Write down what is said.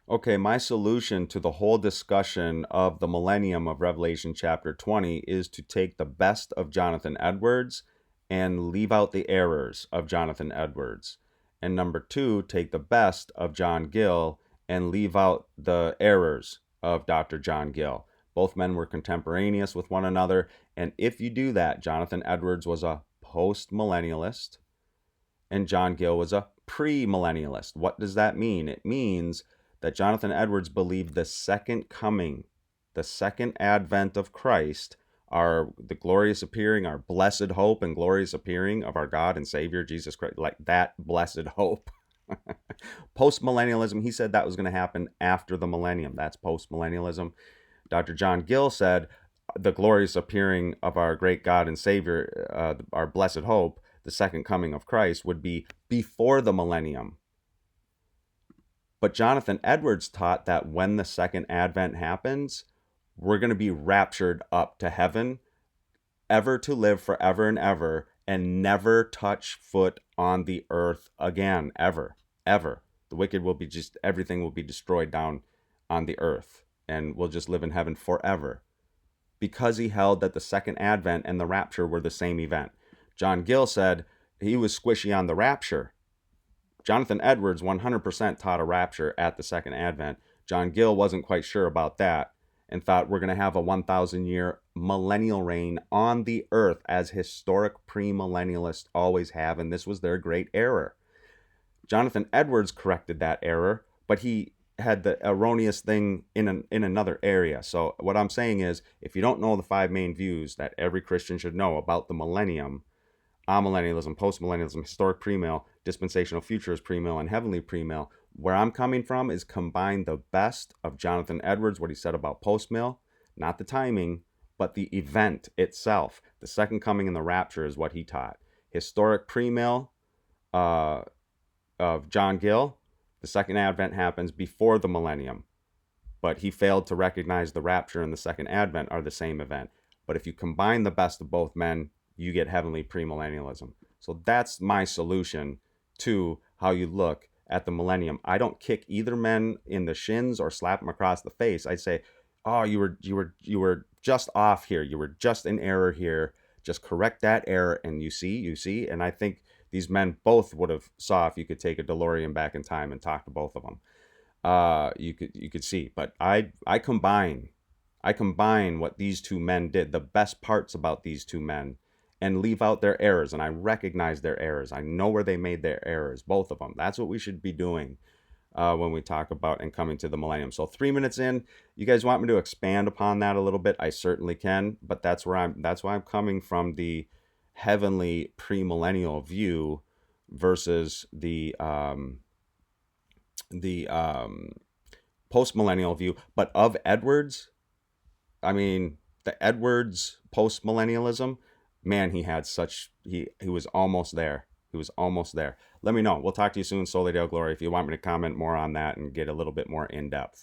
Okay, my solution to the whole discussion of the Millennium of Revelation chapter 20 is to take the best of Jonathan Edwards and leave out the errors of Jonathan Edwards. And number two, take the best of John Gill and leave out the errors of Dr. John Gill. Both men were contemporaneous with one another. And if you do that, Jonathan Edwards was a postmillennialist and John Gill was a premillennialist. What does that mean? It means that Jonathan Edwards believed the second coming, the second advent of Christ, the glorious appearing, our blessed hope and glorious appearing of our God and Savior Jesus Christ, like that blessed hope. Postmillennialism, he said that was going to happen after the millennium. That's postmillennialism. Dr. John Gill said the glorious appearing of our great God and Savior, our blessed hope, the second coming of Christ, would be before the millennium. But Jonathan Edwards taught that when the second advent happens, we're going to be raptured up to heaven, ever to live forever and ever, and never touch foot on the earth again, ever, ever. The wicked will be everything will be destroyed down on the earth, and we'll just live in heaven forever. Because he held that the second advent and the rapture were the same event. John Gill said he was squishy on the rapture. Jonathan Edwards 100% taught a rapture at the second advent. John Gill wasn't quite sure about that and thought we're going to have a 1,000-year millennial reign on the earth, as historic premillennialists always have, and this was their great error. Jonathan Edwards corrected that error, but he had the erroneous thing in another area. So what I'm saying is, if you don't know the 5 main views that every Christian should know about the millennium, amillennialism, postmillennialism, historic premill, dispensational futurist premill, and heavenly premill, where I'm coming from is combine the best of Jonathan Edwards, what he said about postmill, not the timing, but the event itself. The second coming and the rapture is what he taught. Historic premill of John Gill, the second advent happens before the millennium, but he failed to recognize the rapture and the second advent are the same event. But if you combine the best of both men, you get heavenly premillennialism. So that's my solution to how you look at the millennium. I don't kick either men in the shins or slap them across the face. I say, "Oh, you were just off here. You were just in error here. Just correct that error." And you see. And I think these men both would have saw if you could take a DeLorean back in time and talk to both of them. You could see. But I combine what these two men did, the best parts about these two men, and leave out their errors. And I recognize their errors. I know where they made their errors, both of them. That's what we should be doing when we talk about and coming to the millennium. So 3 minutes in, you guys want me to expand upon that a little bit? I certainly can, but that's why I'm coming from the heavenly premillennial view versus the postmillennial view. But of Edwards, I mean, the Edwards postmillennialism, man, he was almost there. He was almost there. Let me know. We'll talk to you soon. Soli Deo Glory. If you want me to comment more on that and get a little bit more in depth.